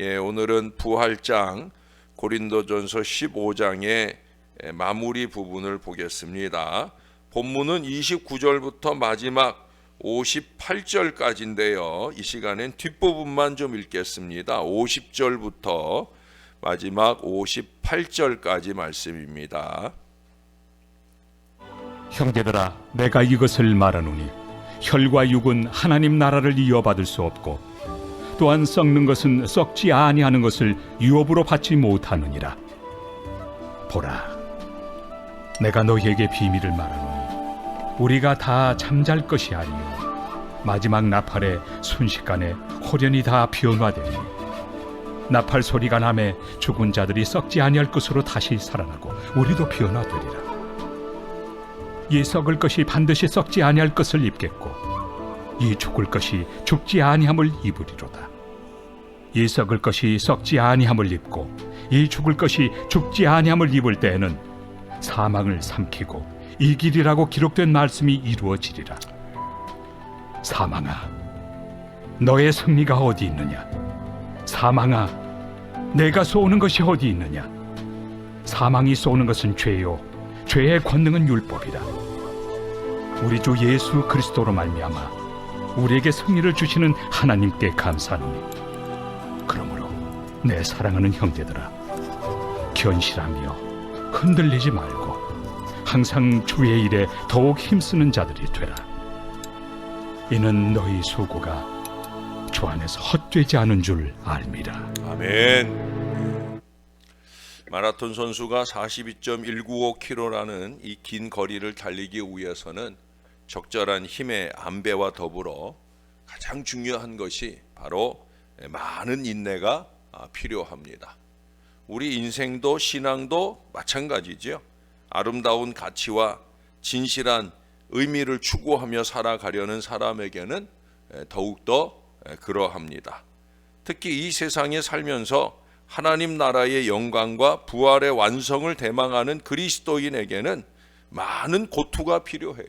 오늘은 부활장 고린도전서 15장의 마무리 부분을 보겠습니다. 본문은 29절부터 마지막 58절까지인데요. 이 시간엔 뒷부분만 좀 읽겠습니다. 50절부터 마지막 58절까지 말씀입니다. 형제들아, 내가 이것을 말하노니 혈과 육은 하나님 나라를 이어받을 수 없고 또한 썩는 것은 썩지 아니하는 것을 유업으로 받지 못하느니라. 보라, 내가 너희에게 비밀을 말하노니 우리가 다 잠잘 것이 아니요 마지막 나팔에 순식간에 호련히 다 변화되니 나팔 소리가 나매 죽은 자들이 썩지 아니할 것으로 다시 살아나고 우리도 변화되리라. 이 썩을 것이 반드시 썩지 아니할 것을 입겠고 이 죽을 것이 죽지 아니함을 입으리로다. 이 썩을 것이 썩지 아니함을 입고 이 죽을 것이 죽지 아니함을 입을 때에는 사망을 삼키고 이기리라고 기록된 말씀이 이루어지리라. 사망아, 너의 승리가 어디 있느냐? 사망아, 내가 쏘는 것이 어디 있느냐? 사망이 쏘는 것은 죄요 죄의 권능은 율법이라. 우리 주 예수 그리스도로 말미암아 우리에게 승리를 주시는 하나님께 감사하노니, 그러므로 내 사랑하는 형제들아, 견실하며 흔들리지 말고 항상 주의 일에 더욱 힘쓰는 자들이 되라. 이는 너희 수고가 주 안에서 헛되지 않은 줄 알미라. 아멘. 마라톤 선수가 42.195km라는 이 긴 거리를 달리기 위해서는 적절한 힘의 안배와 더불어 가장 중요한 것이 바로 많은 인내가 필요합니다. 우리 인생도 신앙도 마찬가지죠. 아름다운 가치와 진실한 의미를 추구하며 살아가려는 사람에게는 더욱더 그러합니다. 특히 이 세상에 살면서 하나님 나라의 영광과 부활의 완성을 대망하는 그리스도인에게는 많은 고투가 필요해요.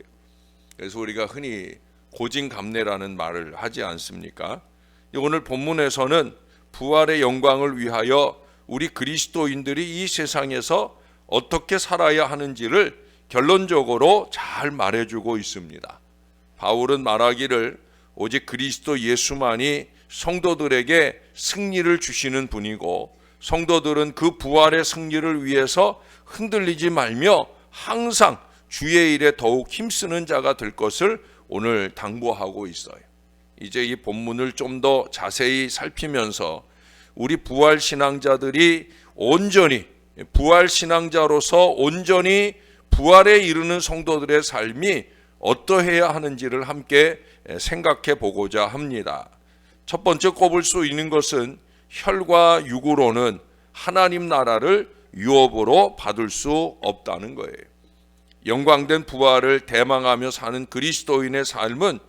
그래서 우리가 흔히 고진감래라는 말을 하지 않습니까? 오늘 본문에서는 부활의 영광을 위하여 우리 그리스도인들이 이 세상에서 어떻게 살아야 하는지를 결론적으로 잘 말해주고 있습니다. 바울은 말하기를 오직 그리스도 예수만이 성도들에게 승리를 주시는 분이고 성도들은 그 부활의 승리를 위해서 흔들리지 말며 항상 주의 일에 더욱 힘쓰는 자가 될 것을 오늘 당부하고 있어요. 이제 이 본문을 좀 더 자세히 살피면서 우리 부활 신앙자들이 온전히 부활 신앙자로서 온전히 부활에 이르는 성도들의 삶이 어떠해야 하는지를 함께 생각해 보고자 합니다. 첫 번째 꼽을 수 있는 것은 혈과 육으로는 하나님 나라를 유업으로 받을 수 없다는 거예요. 영광된 부활을 대망하며 사는 그리스도인의 삶은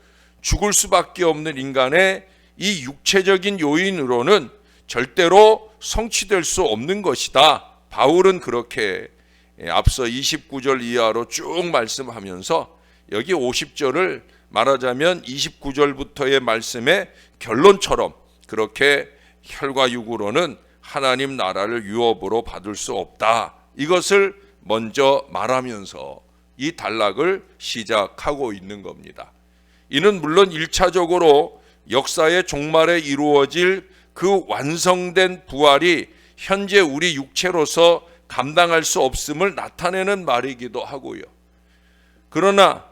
죽을 수밖에 없는 인간의 이 육체적인 요인으로는 절대로 성취될 수 없는 것이다. 바울은 그렇게 앞서 29절 이하로 쭉 말씀하면서 여기 50절을 말하자면 29절부터의 말씀의 결론처럼 그렇게 혈과 육으로는 하나님 나라를 유업으로 받을 수 없다. 이것을 먼저 말하면서 이 단락을 시작하고 있는 겁니다. 이는 물론 1차적으로 역사의 종말에 이루어질 그 완성된 부활이 현재 우리 육체로서 감당할 수 없음을 나타내는 말이기도 하고요. 그러나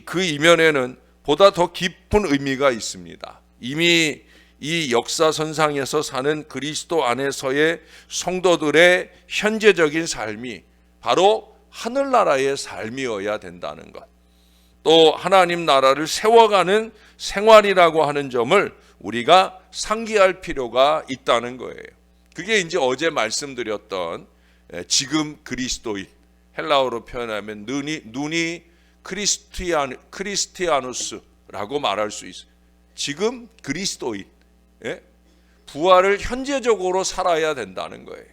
그 이면에는 보다 더 깊은 의미가 있습니다. 이미 이 역사선상에서 사는 그리스도 안에서의 성도들의 현재적인 삶이 바로 하늘나라의 삶이어야 된다는 것, 또 하나님 나라를 세워가는 생활이라고 하는 점을 우리가 상기할 필요가 있다는 거예요. 그게 이제 어제 말씀드렸던 지금 그리스도인, 헬라어로 표현하면 눈이 크리스티아누스라고 말할 수 있어요. 지금 그리스도인, 부활을 현재적으로 살아야 된다는 거예요.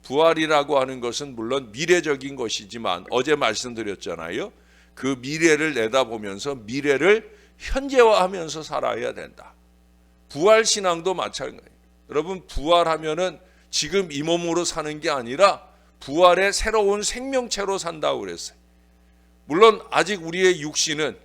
부활이라고 하는 것은 물론 미래적인 것이지만 어제 말씀드렸잖아요. 그 미래를 내다보면서 미래를 현재화하면서 살아야 된다. 부활신앙도 마찬가지예요. 여러분, 부활하면은 지금 이 몸으로 사는 게 아니라 부활의 새로운 생명체로 산다고 그랬어요. 물론 아직 우리의 육신은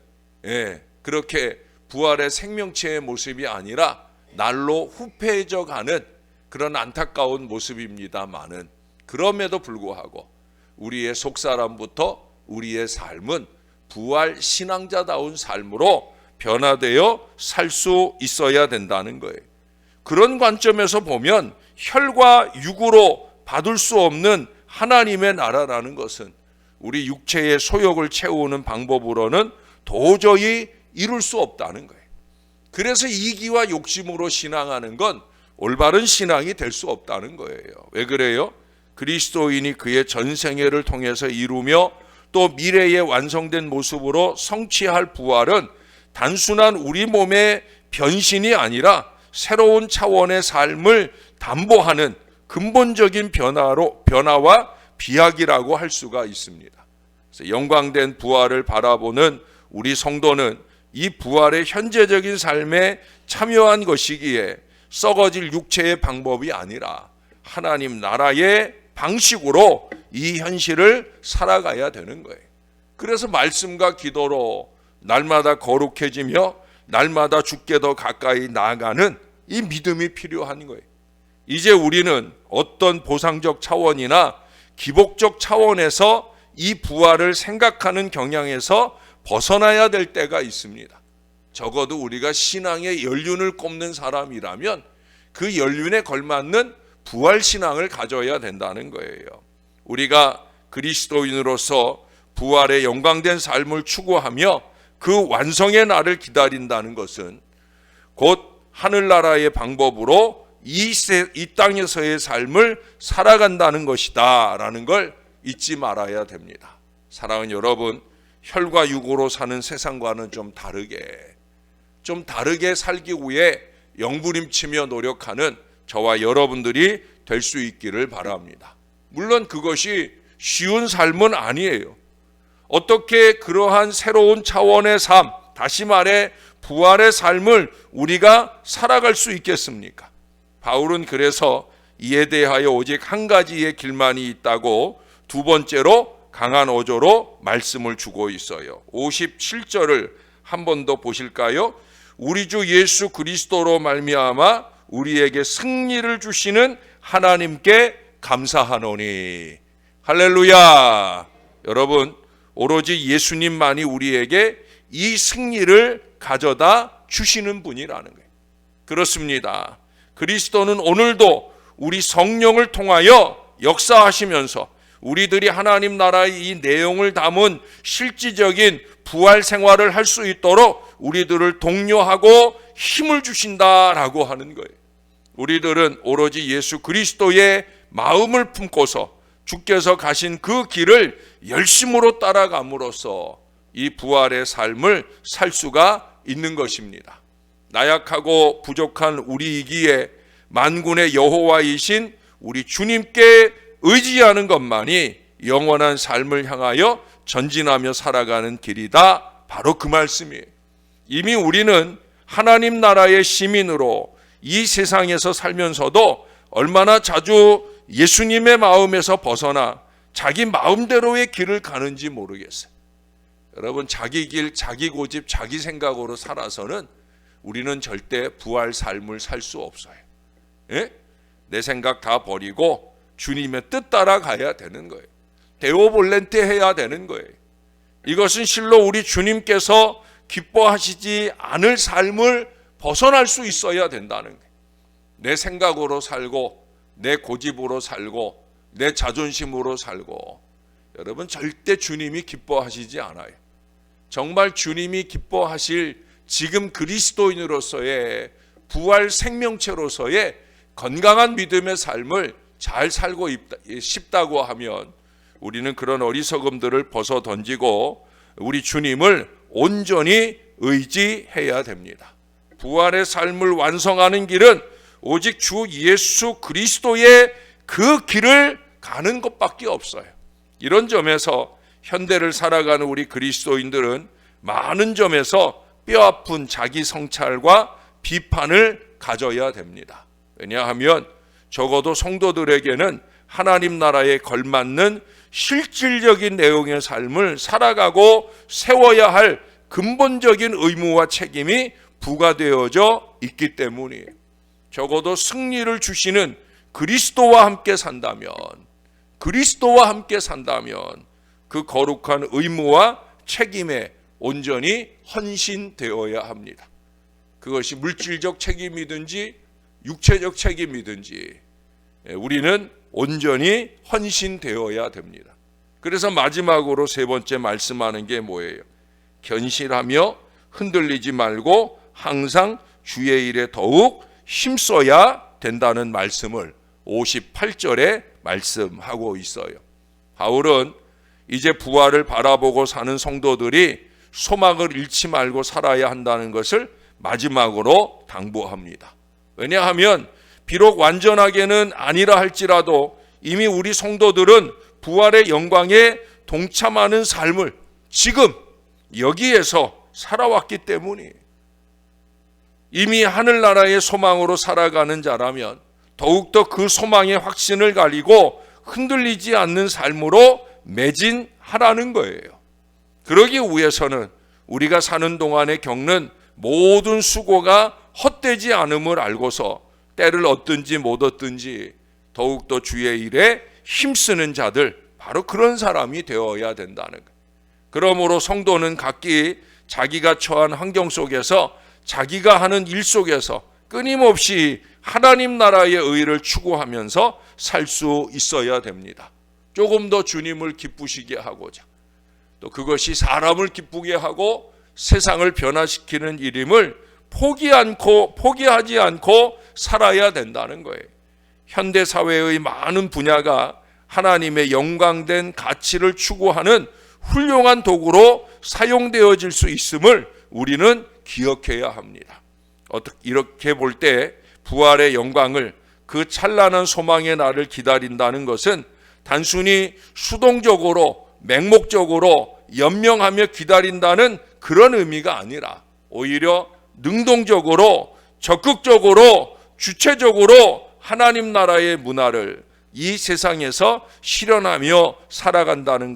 그렇게 부활의 생명체의 모습이 아니라 날로 후패해져 가는 그런 안타까운 모습입니다만은, 그럼에도 불구하고 우리의 속사람부터 우리의 삶은 부활 신앙자다운 삶으로 변화되어 살 수 있어야 된다는 거예요. 그런 관점에서 보면 혈과 육으로 받을 수 없는 하나님의 나라라는 것은 우리 육체의 소욕을 채우는 방법으로는 도저히 이룰 수 없다는 거예요. 그래서 이기와 욕심으로 신앙하는 건 올바른 신앙이 될 수 없다는 거예요. 왜 그래요? 그리스도인이 그의 전생애를 통해서 이루며 또 미래에 완성된 모습으로 성취할 부활은 단순한 우리 몸의 변신이 아니라 새로운 차원의 삶을 담보하는 근본적인 변화와 비약이라고 할 수가 있습니다. 그래서 영광된 부활을 바라보는 우리 성도는 이 부활의 현재적인 삶에 참여한 것이기에 썩어질 육체의 방법이 아니라 하나님 나라의 방식으로 이 현실을 살아가야 되는 거예요. 그래서 말씀과 기도로 날마다 거룩해지며 날마다 주께 더 가까이 나아가는 이 믿음이 필요한 거예요. 이제 우리는 어떤 보상적 차원이나 기복적 차원에서 이 부활을 생각하는 경향에서 벗어나야 될 때가 있습니다. 적어도 우리가 신앙의 연륜을 꼽는 사람이라면 그 연륜에 걸맞는 부활 신앙을 가져야 된다는 거예요. 우리가 그리스도인으로서 부활의 영광된 삶을 추구하며 그 완성의 날을 기다린다는 것은 곧 하늘나라의 방법으로 이 땅에서의 삶을 살아간다는 것이다 라는 걸 잊지 말아야 됩니다. 사랑하는 여러분, 혈과 육으로 사는 세상과는 좀 다르게 살기 위해 영부림치며 노력하는 저와 여러분들이 될 수 있기를 바랍니다. 물론 그것이 쉬운 삶은 아니에요. 어떻게 그러한 새로운 차원의 삶, 다시 말해 부활의 삶을 우리가 살아갈 수 있겠습니까? 바울은 그래서 이에 대하여 오직 한 가지의 길만이 있다고 두 번째로 강한 어조로 말씀을 주고 있어요. 57절을 한 번 더 보실까요? 우리 주 예수 그리스도로 말미암아 우리에게 승리를 주시는 하나님께 감사하노니. 할렐루야. 여러분, 오로지 예수님만이 우리에게 이 승리를 가져다 주시는 분이라는 거예요. 그렇습니다. 그리스도는 오늘도 우리 성령을 통하여 역사하시면서 우리들이 하나님 나라의 이 내용을 담은 실질적인 부활 생활을 할 수 있도록 우리들을 독려하고 힘을 주신다라고 하는 거예요. 우리들은 오로지 예수 그리스도의 마음을 품고서 주께서 가신 그 길을 열심으로 따라감으로써 이 부활의 삶을 살 수가 있는 것입니다. 나약하고 부족한 우리이기에 만군의 여호와이신 우리 주님께 의지하는 것만이 영원한 삶을 향하여 전진하며 살아가는 길이다. 바로 그 말씀이에요. 이미 우리는 하나님 나라의 시민으로 이 세상에서 살면서도 얼마나 자주 예수님의 마음에서 벗어나 자기 마음대로의 길을 가는지 모르겠어요. 여러분, 자기 길, 자기 고집, 자기 생각으로 살아서는 우리는 절대 부활 삶을 살 수 없어요. 내 생각 다 버리고 주님의 뜻 따라가야 되는 거예요. 데오 볼렌테 해야 되는 거예요. 이것은 실로 우리 주님께서 기뻐하시지 않을 삶을 벗어날 수 있어야 된다는 거예요. 내 생각으로 살고 내 고집으로 살고 내 자존심으로 살고, 여러분, 절대 주님이 기뻐하시지 않아요. 정말 주님이 기뻐하실 지금 그리스도인으로서의 부활 생명체로서의 건강한 믿음의 삶을 잘 살고 싶다고 하면 우리는 그런 어리석음들을 벗어 던지고 우리 주님을 온전히 의지해야 됩니다. 부활의 삶을 완성하는 길은 오직 주 예수 그리스도의 그 길을 가는 것밖에 없어요. 이런 점에서 현대를 살아가는 우리 그리스도인들은 많은 점에서 뼈아픈 자기 성찰과 비판을 가져야 됩니다. 왜냐하면 적어도 성도들에게는 하나님 나라에 걸맞는 실질적인 내용의 삶을 살아가고 세워야 할 근본적인 의무와 책임이 부과되어져 있기 때문이에요. 적어도 승리를 주시는 그리스도와 함께 산다면 그 거룩한 의무와 책임에 온전히 헌신되어야 합니다. 그것이 물질적 책임이든지 육체적 책임이든지 우리는 온전히 헌신되어야 됩니다. 그래서 마지막으로 세 번째 말씀하는 게 뭐예요? 견실하며 흔들리지 말고 항상 주의 일에 더욱 힘써야 된다는 말씀을 58절에 말씀하고 있어요. 바울은 이제 부활을 바라보고 사는 성도들이 소망을 잃지 말고 살아야 한다는 것을 마지막으로 당부합니다. 왜냐하면 비록 완전하게는 아니라 할지라도 이미 우리 성도들은 부활의 영광에 동참하는 삶을 지금 여기에서 살아왔기 때문이에요. 이미 하늘나라의 소망으로 살아가는 자라면 더욱더 그 소망의 확신을 가지고 흔들리지 않는 삶으로 매진하라는 거예요. 그러기 위해서는 우리가 사는 동안에 겪는 모든 수고가 헛되지 않음을 알고서 때를 얻든지 못 얻든지 더욱더 주의 일에 힘쓰는 자들, 바로 그런 사람이 되어야 된다는 거예요. 그러므로 성도는 각기 자기가 처한 환경 속에서 자기가 하는 일 속에서 끊임없이 하나님 나라의 의를 추구하면서 살 수 있어야 됩니다. 조금 더 주님을 기쁘시게 하고자, 또 그것이 사람을 기쁘게 하고 세상을 변화시키는 일임을 포기하지 않고 살아야 된다는 거예요. 현대 사회의 많은 분야가 하나님의 영광된 가치를 추구하는 훌륭한 도구로 사용되어질 수 있음을 우리는 기억해야 합니다. 이렇게 볼 때 부활의 영광을, 그 찬란한 소망의 날을 기다린다는 것은 단순히 수동적으로 맹목적으로 연명하며 기다린다는 그런 의미가 아니라 오히려 능동적으로 적극적으로 주체적으로 하나님 나라의 문화를 이 세상에서 실현하며 살아간다는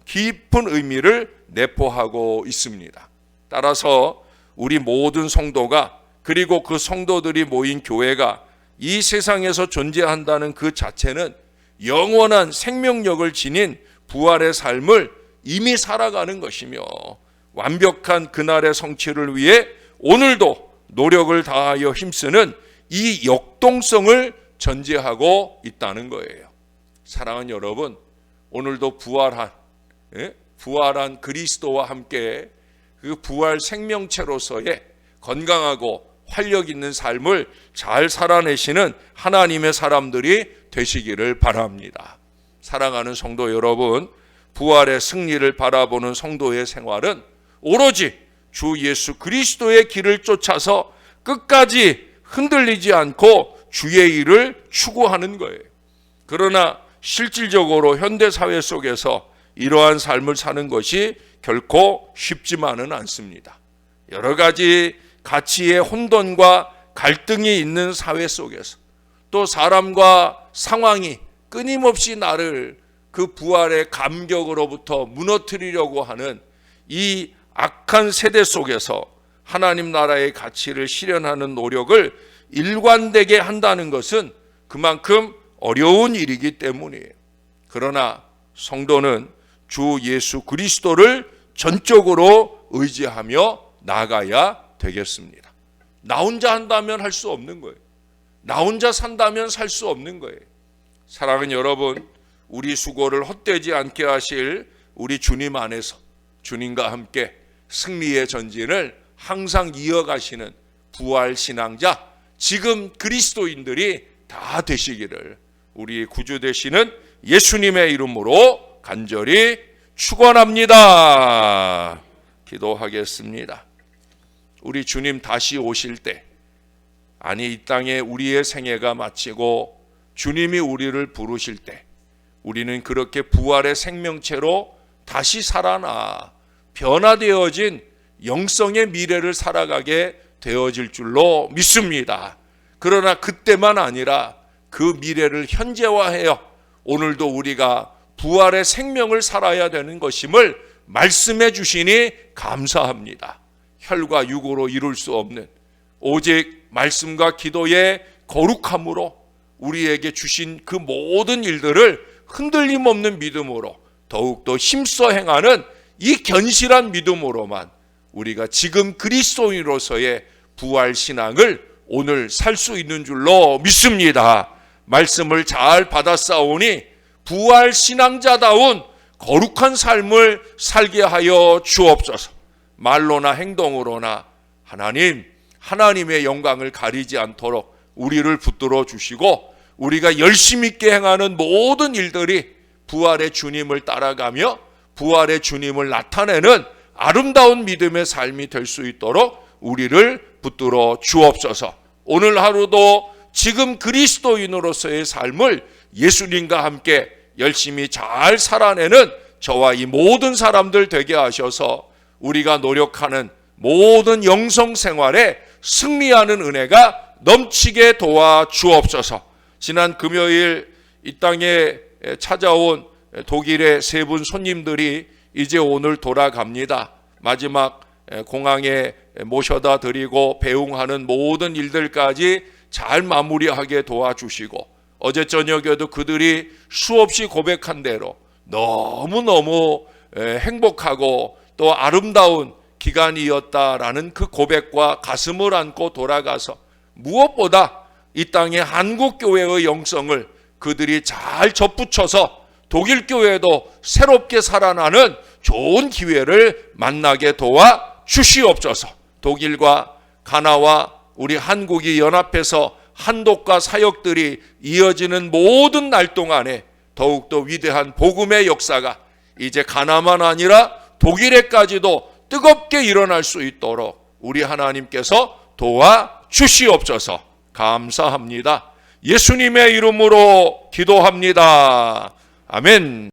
깊은 의미를 내포하고 있습니다. 따라서 우리 모든 성도가, 그리고 그 성도들이 모인 교회가 이 세상에서 존재한다는 그 자체는 영원한 생명력을 지닌 부활의 삶을 이미 살아가는 것이며, 완벽한 그날의 성취를 위해 오늘도 노력을 다하여 힘쓰는 이 역동성을 전제하고 있다는 거예요. 사랑하는 여러분, 오늘도 부활한 그리스도와 함께 그 부활 생명체로서의 건강하고 활력 있는 삶을 잘 살아내시는 하나님의 사람들이 되시기를 바랍니다. 사랑하는 성도 여러분, 부활의 승리를 바라보는 성도의 생활은 오로지 주 예수 그리스도의 길을 쫓아서 끝까지 흔들리지 않고 주의 일을 추구하는 거예요. 그러나 실질적으로 현대사회 속에서 이러한 삶을 사는 것이 결코 쉽지만은 않습니다. 여러 가지 가치의 혼돈과 갈등이 있는 사회 속에서, 또 사람과 상황이 끊임없이 나를 그 부활의 감격으로부터 무너뜨리려고 하는 이 악한 세대 속에서 하나님 나라의 가치를 실현하는 노력을 일관되게 한다는 것은 그만큼 어려운 일이기 때문이에요. 그러나 성도는 주 예수 그리스도를 전적으로 의지하며 나아가야 되겠습니다. 나 혼자 한다면 할 수 없는 거예요. 나 혼자 산다면 살 수 없는 거예요. 사랑하는 여러분, 우리 수고를 헛되지 않게 하실 우리 주님 안에서 주님과 함께 승리의 전진을 항상 이어가시는 부활 신앙자, 지금 그리스도인들이 다 되시기를 우리 구주 되시는 예수님의 이름으로 간절히 축원합니다. 기도하겠습니다. 우리 주님 다시 오실 때, 아니 이 땅에 우리의 생애가 마치고 주님이 우리를 부르실 때, 우리는 그렇게 부활의 생명체로 다시 살아나 변화되어진 영성의 미래를 살아가게 되어질 줄로 믿습니다. 그러나 그때만 아니라 그 미래를 현재화해요. 오늘도 우리가 부활의 생명을 살아야 되는 것임을 말씀해 주시니 감사합니다. 혈과 육으로 이룰 수 없는 오직 말씀과 기도의 거룩함으로 우리에게 주신 그 모든 일들을 흔들림 없는 믿음으로 더욱더 힘써 행하는 이 견실한 믿음으로만 우리가 지금 그리스도인으로서의 부활 신앙을 오늘 살 수 있는 줄로 믿습니다. 말씀을 잘 받았사오니 부활 신앙자다운 거룩한 삶을 살게 하여 주옵소서. 말로나 행동으로나 하나님의 영광을 가리지 않도록 우리를 붙들어 주시고 우리가 열심 있게 행하는 모든 일들이 부활의 주님을 따라가며 부활의 주님을 나타내는 아름다운 믿음의 삶이 될 수 있도록 우리를 붙들어 주옵소서. 오늘 하루도 지금 그리스도인으로서의 삶을 예수님과 함께 열심히 잘 살아내는 저와 이 모든 사람들 되게 하셔서 우리가 노력하는 모든 영성 생활에 승리하는 은혜가 넘치게 도와 주옵소서. 지난 금요일 이 땅에 찾아온 독일의 세 분 손님들이 이제 오늘 돌아갑니다. 마지막 공항에 모셔다 드리고 배웅하는 모든 일들까지 잘 마무리하게 도와주시고 어제 저녁에도 그들이 수없이 고백한 대로 너무너무 행복하고 또 아름다운 기간이었다라는 그 고백과 가슴을 안고 돌아가서 무엇보다 이 땅의 한국교회의 영성을 그들이 잘 접붙여서 독일 교회도 새롭게 살아나는 좋은 기회를 만나게 도와 주시옵소서. 독일과 가나와 우리 한국이 연합해서 한독과 사역들이 이어지는 모든 날 동안에 더욱더 위대한 복음의 역사가 이제 가나만 아니라 독일에까지도 뜨겁게 일어날 수 있도록 우리 하나님께서 도와 주시옵소서. 감사합니다. 예수님의 이름으로 기도합니다. 아멘.